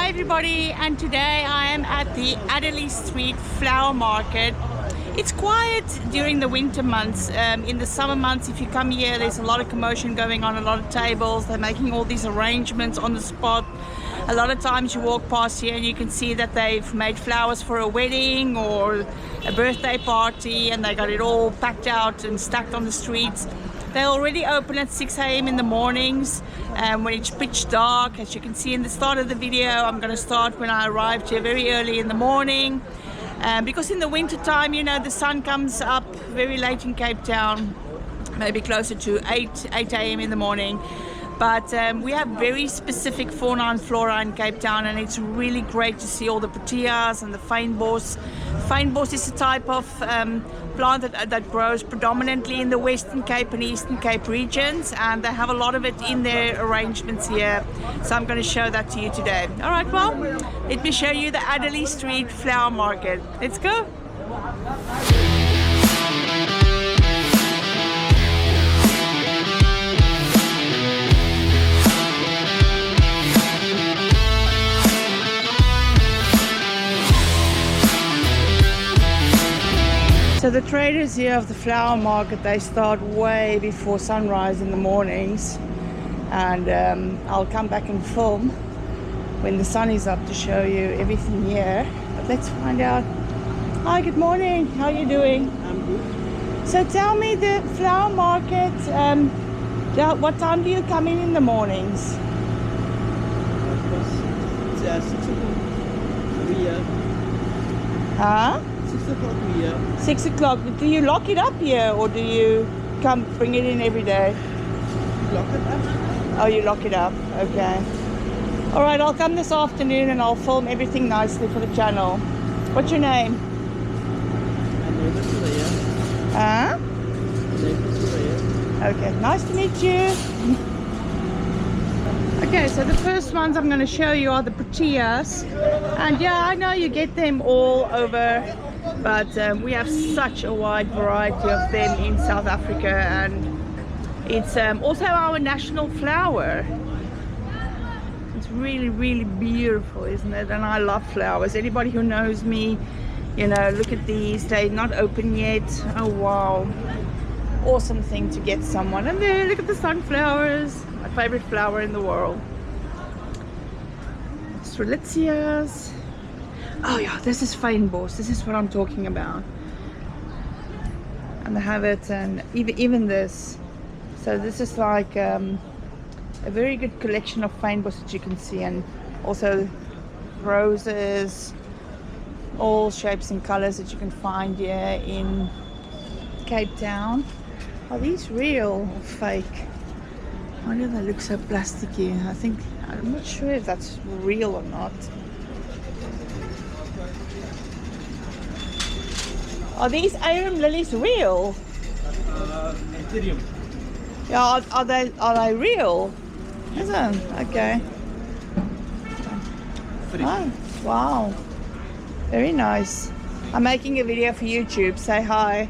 everybody, and today I am at the Adderley Street Flower Market. It's quiet during the winter months. In the summer months, if you come here, there's a lot of commotion going on, a lot of tables. They're making all these arrangements on the spot. A lot of times you walk past here and you can see that they've made flowers for a wedding or a birthday party, and they got it all packed out and stacked on the streets. They're already open at 6 a.m. in the mornings when it's pitch dark. As you can see in the start of the video, I'm going to start when I arrived here very early in the morning. Because in the winter time, you know, the sun comes up very late in Cape Town, maybe closer to 8 a.m. in the morning. But we have very specific fauna and flora in Cape Town, and it's really great to see all the proteas and the fynbos. Fynbos is a type of plant that grows predominantly in the Western Cape and Eastern Cape regions, and they have a lot of it in their arrangements here. So I'm going to show that to you today. All right, well, let me show you the Adderley Street Flower Market. Let's go. So the traders here of the flower market, they start way before sunrise in the mornings, and I'll come back and film when the sun is up to show you everything here. But let's find out. Hi, good morning. How are you doing? I'm good. So tell me, the flower market, what time do you come in the mornings? It's 6 o'clock. Huh? 6 o'clock here. 6 o'clock. Do you lock it up here, or do you come bring it in every day? Lock it up. Oh, you lock it up. Okay. All right, I'll come this afternoon and I'll film everything nicely for the channel. What's your name? My name is Surya. Huh? My name is Surya. Okay, nice to meet you. Okay, so the first ones I'm going to show you are the proteas. And yeah, I know you get them all over, but we have such a wide variety of them in South Africa, and it's also our national flower. It's really, really beautiful, isn't it? And I love flowers. Anybody who knows me, you know, look at these. They're not open yet. Oh, wow. Awesome thing to get someone. And there, look at the sunflowers. My favorite flower in the world. Strelitzias. Oh yeah, this is fynbos. This is what I'm talking about. And they have it, and even this. So this is like a very good collection of fynbos that you can see, and also roses, all shapes and colors that you can find here in Cape Town. Are these real or fake? Why do they look so plasticky? I'm not sure if that's real or not. Are these arum lilies real? Ethereum. Yeah, are they real? Isn't? Okay. Oh, wow. Very nice. I'm making a video for YouTube. Say hi.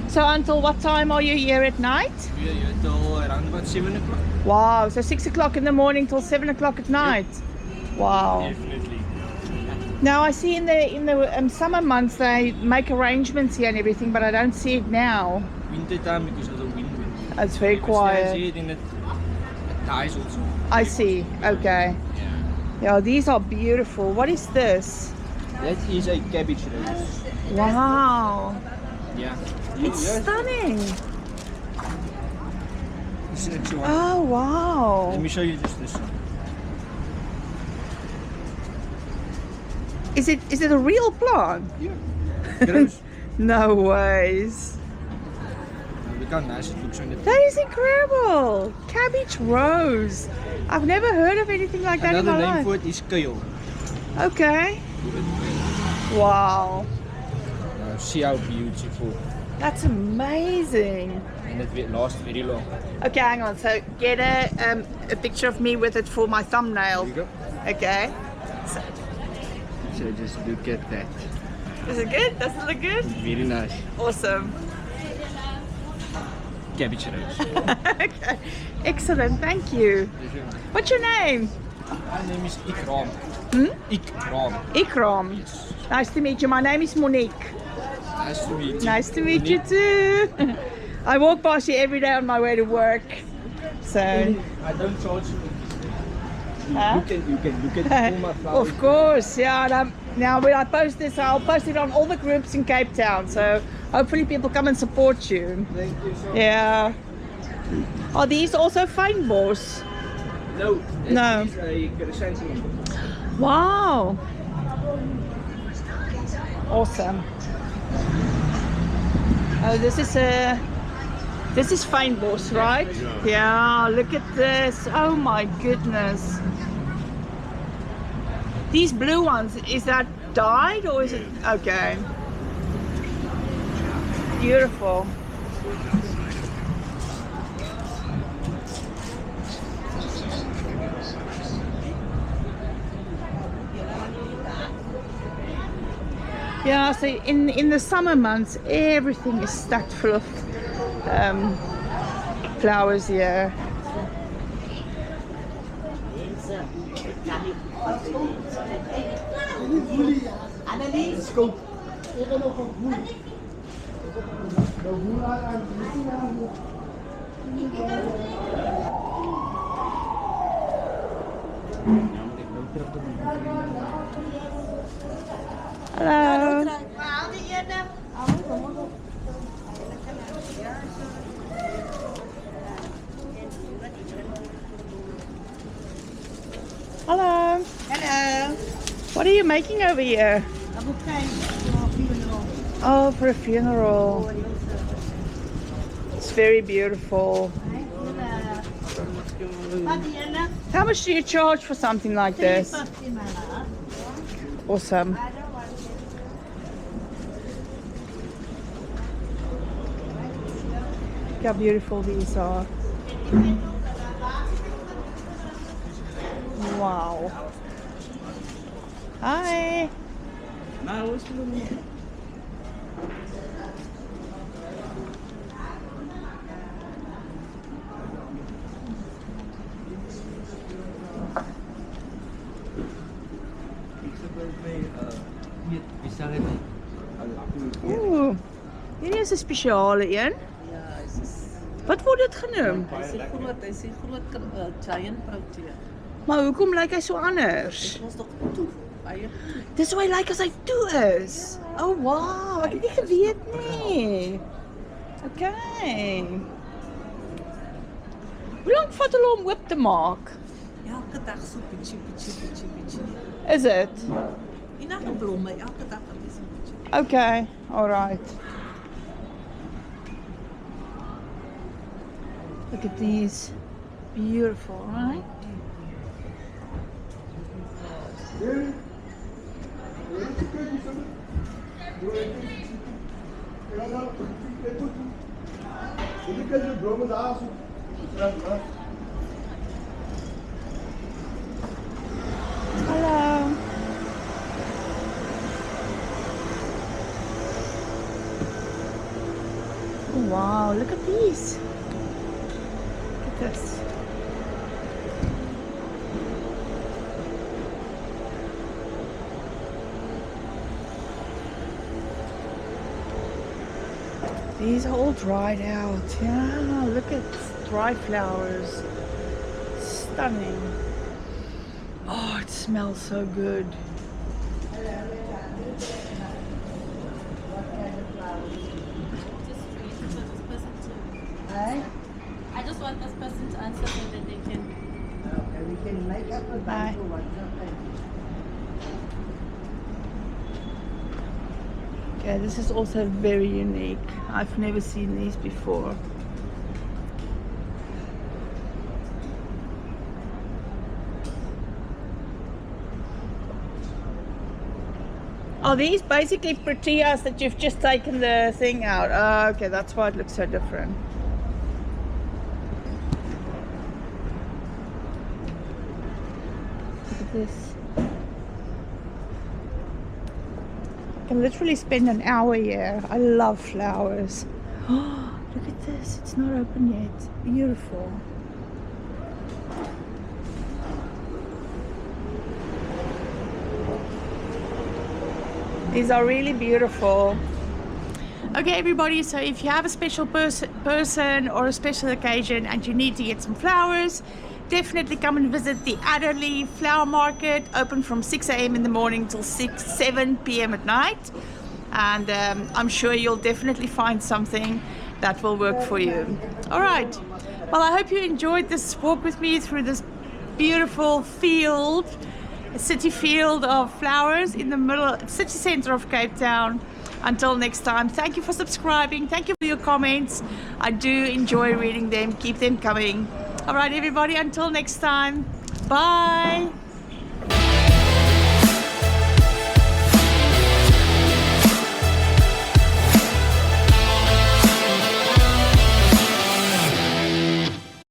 So until what time are you here at night? We are here till around about 7 o'clock. Wow, so 6 o'clock in the morning till 7 o'clock at night. Yep. Wow. Definitely. Now I see in the summer months they make arrangements here and everything, but I don't see it now. Winter time because of the wind. It's very quiet. It dies also. I see. Okay. Yeah, these are beautiful. What is this? That is a cabbage rose. Wow. Yeah. It's stunning. This is one. Oh wow. Let me show you just this one. Is it a real plant? Yeah. Grows. No ways. Look how nice it looks on the That is incredible. Cabbage rose. I've never heard of anything like that in my Another name life. for it is kale. Okay. Wow. Now see how beautiful. That's amazing. And it lasts very long. Okay, hang on. So get a picture of me with it for my thumbnail. There you go. Okay. So just look at that. Is it good? Does it look good? Very nice. Awesome. cabbage rose. Okay, excellent, thank you. What's your name? My name is Ikram. Ikram. Ikram. Yes. Nice to meet you. My name is Monique. Nice to meet you. Nice to meet you too. I walk past you every day on my way to work. So. I don't charge you. Huh? You can look at all my flowers. Of course, yeah. And now when I post this, I'll post it on all the groups in Cape Town. So hopefully people come and support you. Thank you so much. Yeah. Are these also fynbos? No. No. This is a chrysanthemum. Wow. Awesome. Oh, this is fynbos, right? Yeah, look at this. Oh my goodness. These blue ones, is that dyed or is it? Okay. Beautiful. Yeah, so in the summer months, everything is stacked full of flowers here. Hello. Hello. Hello. What are you making over here? A bouquet for a funeral. Oh, for a funeral. It's very beautiful. How much do you charge for something like this? Awesome. Look how beautiful these are. Wow. Hi. Oeh, hierdie is 'n spesiale een. Ja, Wat word dit genoem? hy is groot giant protein. Maar hoekom lyk hy so anders? Dit was toch toe, baie toe. Dis hoe hy lyk as hy toe is. Oh wow, ek het nie geweet nie. Okay. Hoe lank vat hulle om oop te maak? Elke dag so bietjie. Is dit? Enige blomme, elke dag 'n bietjie. Okay, all right. Look at these. Beautiful, right? Hello. Oh, wow, look at these. Look at this. These are all dried out. Yeah, look at dry flowers. Stunning. Oh, it smells so good. Hey? I just want this person to answer so that they can. Okay, we can make up a Bye. bundle one. Okay, this is also very unique. I've never seen these before. Are these basically proteas that you've just taken the thing out? Oh, okay, that's why it looks so different. Look at this. I can literally spend an hour here. I love flowers. Look at this, it's not open yet. Beautiful. These are really beautiful. Okay everybody, so if you have a special person or a special occasion and you need to get some flowers, definitely come and visit the Adderley Flower Market, open from 6 a.m. in the morning till 7 p.m. at night. And I'm sure you'll definitely find something that will work for you. All right, well, I hope you enjoyed this walk with me through this beautiful field, a city field of flowers in the middle, city center of Cape Town. Until next time, thank you for subscribing. Thank you for your comments. I do enjoy reading them. Keep them coming. All right, everybody, until next time. Bye.